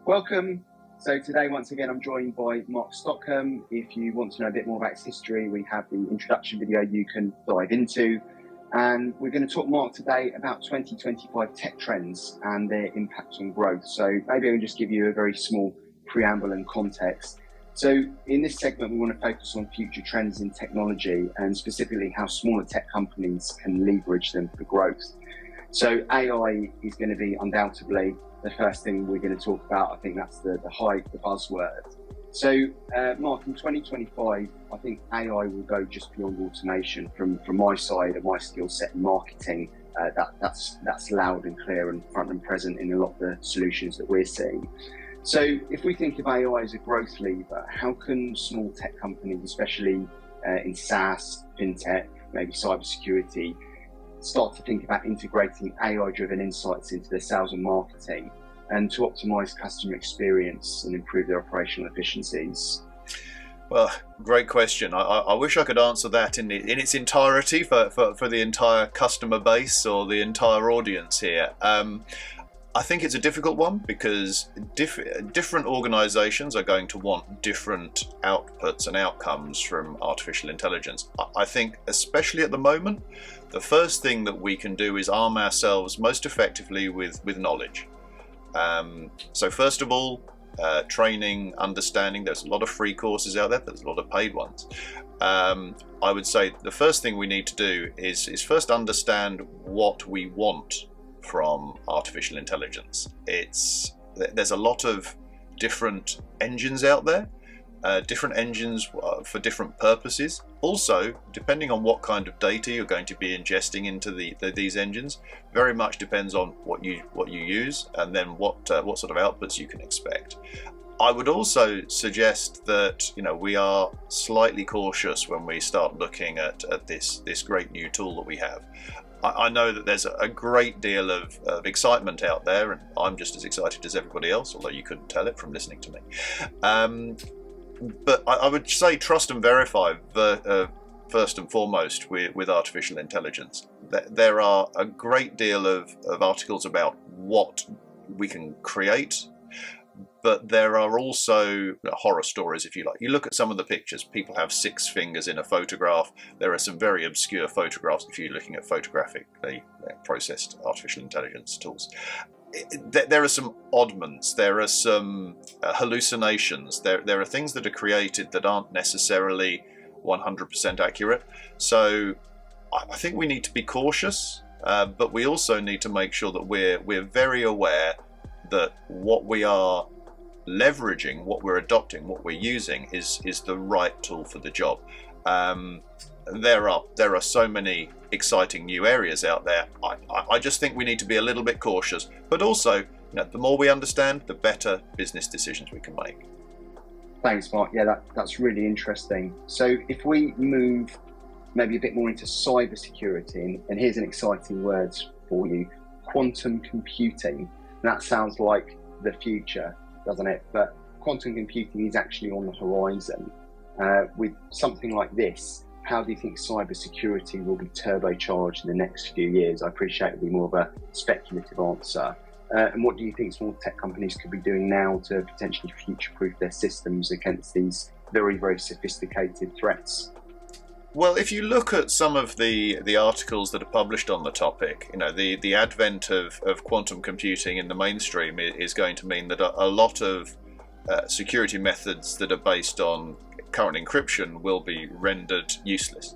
Welcome. So today, once again, I'm joined by Mark Stockham. If you want to know a bit more about his history, we have the introduction video you can dive into. And we're going to talk, Mark, today about 2025 tech trends and their impact on growth. So maybe I'll just give you a very small preamble and context. So in this segment, we want to focus on future trends in technology and specifically how smaller tech companies can leverage them for growth. So AI is going to be undoubtedly the first thing we're going to talk about. I think that's the hype, the buzzword. So, Mark, in 2025, I think AI will go just beyond automation. From my side and my skill set in marketing, that's loud and clear and front and present in a lot of the solutions that we're seeing. So, if we think of AI as a growth lever, how can small tech companies, especially in SaaS, fintech, maybe cybersecurity, start to think about integrating AI-driven insights into their sales and marketing and to optimize customer experience and improve their operational efficiencies? Well, great question. I wish I could answer that in its entirety for the entire customer base or the entire audience here. I think it's a difficult one because different organizations are going to want different outputs and outcomes from artificial intelligence. I think especially at the moment, the first thing that we can do is arm ourselves most effectively with knowledge. So first of all, training, understanding. There's a lot of free courses out there, but there's a lot of paid ones. I would say the first thing we need to do is first understand what we want from artificial intelligence. There's a lot of different engines out there, different engines for different purposes. Also, depending on what kind of data you're going to be ingesting into these engines, very much depends on what you use and then what sort of outputs you can expect. I would also suggest that we are slightly cautious when we start looking at this great new tool that we have. I know that there's a great deal of excitement out there, and I'm just as excited as everybody else, although you couldn't tell it from listening to me. But I would say trust and verify first and foremost with artificial intelligence. There are a great deal of articles about what we can create, but there are also horror stories, if you like. You look at some of the pictures, people have 6 fingers in a photograph. There are some very obscure photographs if you're looking at photographically processed artificial intelligence tools. There are some oddments, there are some hallucinations, there are things that are created that aren't necessarily 100% accurate. So I think we need to be cautious, but we also need to make sure that we're very aware that what we are leveraging, what we're adopting, what we're using is the right tool for the job. There are so many exciting new areas out there. I just think we need to be a little bit cautious, but also the more we understand, the better business decisions we can make. Thanks, Mark. Yeah, that's really interesting. So if we move maybe a bit more into cybersecurity, and here's an exciting word for you, quantum computing. That sounds like the future, doesn't it? But quantum computing is actually on the horizon. With something like this, how do you think cybersecurity will be turbocharged in the next few years? I appreciate it'll be more of a speculative answer. And what do you think small tech companies could be doing now to potentially future-proof their systems against these very, very sophisticated threats? Well, if you look at some of the articles that are published on the topic, the advent of quantum computing in the mainstream is going to mean that a lot of security methods that are based on current encryption will be rendered useless.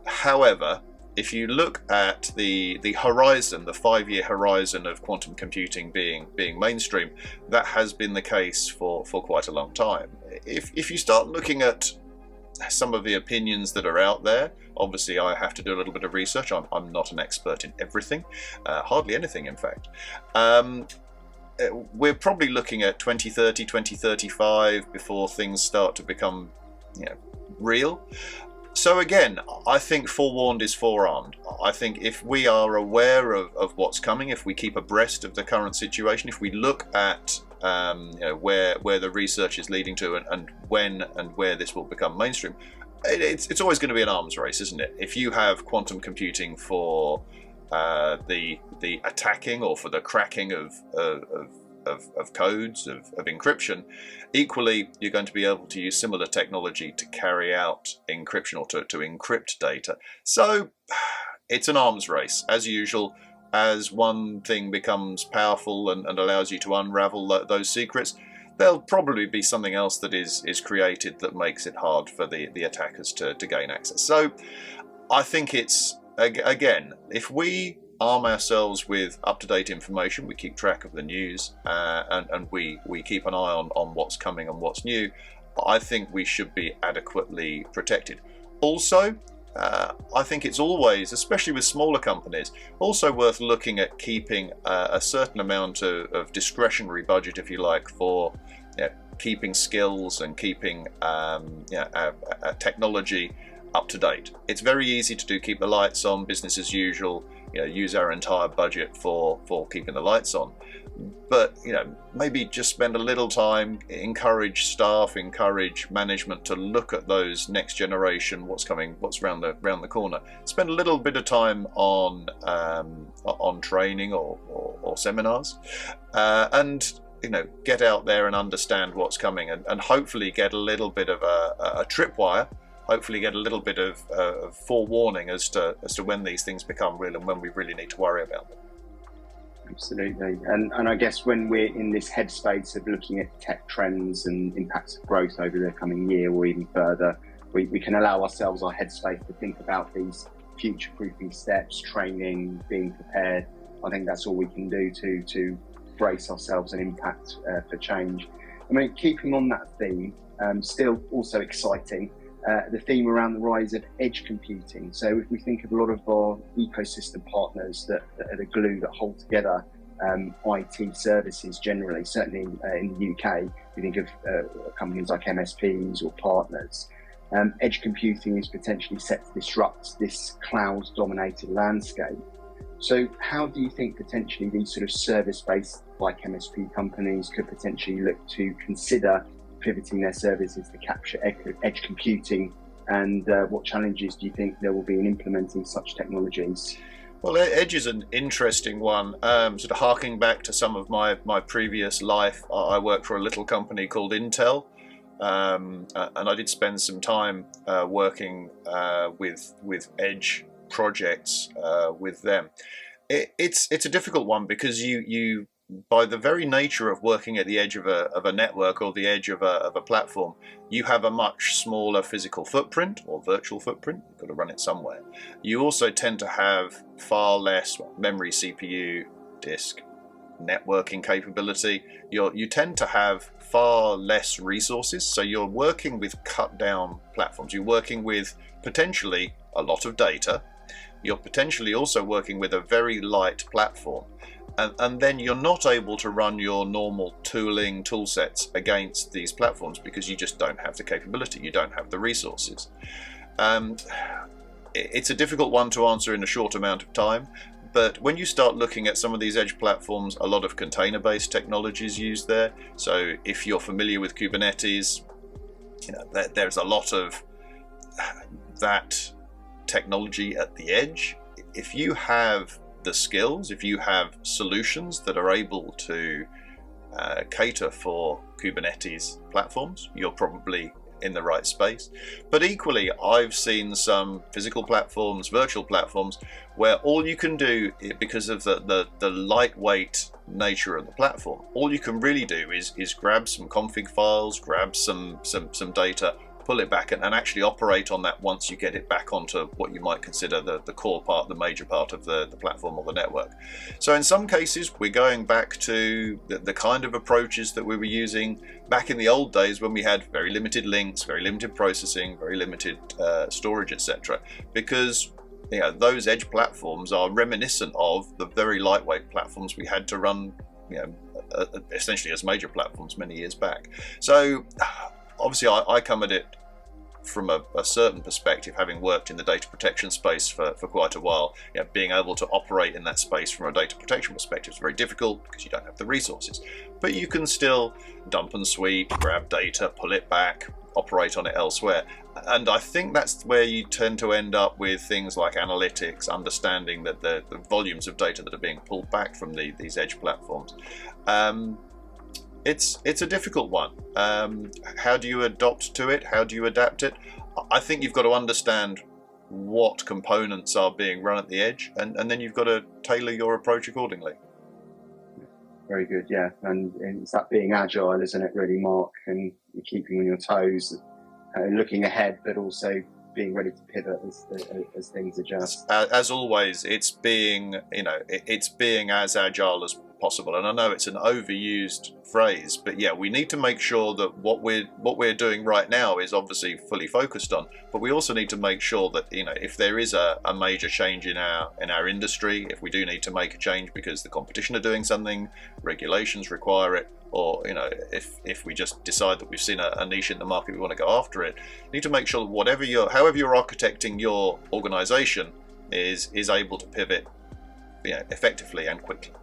However, if you look at the horizon, the 5-year horizon of quantum computing being mainstream, that has been the case for quite a long time. If you start looking at some of the opinions that are out there, obviously I have to do a little bit of research. I'm not an expert in everything, hardly anything in fact. We're probably looking at 2030, 2035 before things start to become real. So again, I think forewarned is forearmed. I think if we are aware of what's coming, if we keep abreast of the current situation, if we look at where the research is leading to and when and where this will become mainstream, it's always going to be an arms race, isn't it? If you have quantum computing for the attacking or for the cracking of of codes, of encryption. Equally, you're going to be able to use similar technology to carry out encryption or to encrypt data. So it's an arms race, as usual. As one thing becomes powerful and allows you to unravel those secrets, there'll probably be something else that is created that makes it hard for the attackers to gain access. So I think it's, again, if we arm ourselves with up-to-date information, we keep track of the news, and we keep an eye on what's coming and what's new, I think we should be adequately protected. Also, I think it's always, especially with smaller companies, also worth looking at keeping a certain amount of discretionary budget, if you like, for keeping skills and keeping technology up to date. It's very easy to keep the lights on, business as usual, use our entire budget for keeping the lights on. But maybe just spend a little time, encourage staff, encourage management to look at those next generation, what's coming, what's round the corner. Spend a little bit of time on training or seminars, and get out there and understand what's coming, and hopefully get a little bit of a tripwire. Hopefully get a little bit of forewarning as to when these things become real and when we really need to worry about them. Absolutely. And I guess when we're in this headspace of looking at tech trends and impacts of growth over the coming year or even further, we can allow ourselves our headspace to think about these future-proofing steps, training, being prepared. I think that's all we can do to brace ourselves and impact for change. I mean, keeping on that theme, still also exciting, the theme around the rise of edge computing. So if we think of a lot of our ecosystem partners that are the glue that hold together IT services generally, certainly in the UK, we think of companies like MSPs or partners. Edge computing is potentially set to disrupt this cloud-dominated landscape. So how do you think potentially these sort of service-based like MSP companies could potentially look to consider pivoting their services to capture edge computing, and what challenges do you think there will be in implementing such technologies? Well, edge is an interesting one. Sort of harking back to some of my previous life, I worked for a little company called Intel, and I did spend some time working with edge projects with them. It's a difficult one because you by the very nature of working at the edge of a network or the edge of a platform, you have a much smaller physical footprint or virtual footprint. You've got to run it somewhere. You also tend to have far less memory, CPU, disk, networking capability. You tend to have far less resources, so you're working with cut down platforms. You're working with potentially a lot of data. You're potentially also working with a very light platform. And then you're not able to run your normal tool sets against these platforms because you just don't have the capability, you don't have the resources. It's a difficult one to answer in a short amount of time, but when you start looking at some of these edge platforms, a lot of container-based technology is used there. So if you're familiar with Kubernetes, there's a lot of that technology at the edge. If you have the skills, if you have solutions that are able to cater for Kubernetes platforms, you're probably in the right space. But equally, I've seen some physical platforms, virtual platforms, where all you can do, because of the lightweight nature of the platform, all you can really do is grab some config files, grab some data, pull it back and actually operate on that once you get it back onto what you might consider the core part, the major part of the platform or the network. So in some cases, we're going back to the kind of approaches that we were using back in the old days when we had very limited links, very limited processing, very limited storage, etc. Because those edge platforms are reminiscent of the very lightweight platforms we had to run essentially as major platforms many years back. So obviously, I come at it from a certain perspective, having worked in the data protection space for quite a while. Being able to operate in that space from a data protection perspective is very difficult because you don't have the resources. But you can still dump and sweep, grab data, pull it back, operate on it elsewhere. And I think that's where you tend to end up with things like analytics, understanding that the volumes of data that are being pulled back from these edge platforms. It's a difficult one. How do you adopt to it? How do you adapt it? I think you've got to understand what components are being run at the edge, and then you've got to tailor your approach accordingly. Very good, yeah. And it's that being agile, isn't it, really, Mark? And keeping on your toes, looking ahead, but also being ready to pivot as things adjust. As always, it's being as agile as possible. And I know it's an overused phrase, but yeah, we need to make sure that what we're doing right now is obviously fully focused on. But we also need to make sure that, if there is a major change in our industry, if we do need to make a change because the competition are doing something, regulations require it, or if we just decide that we've seen a niche in the market, we want to go after it, you need to make sure that however you're architecting your organization is able to pivot effectively and quickly.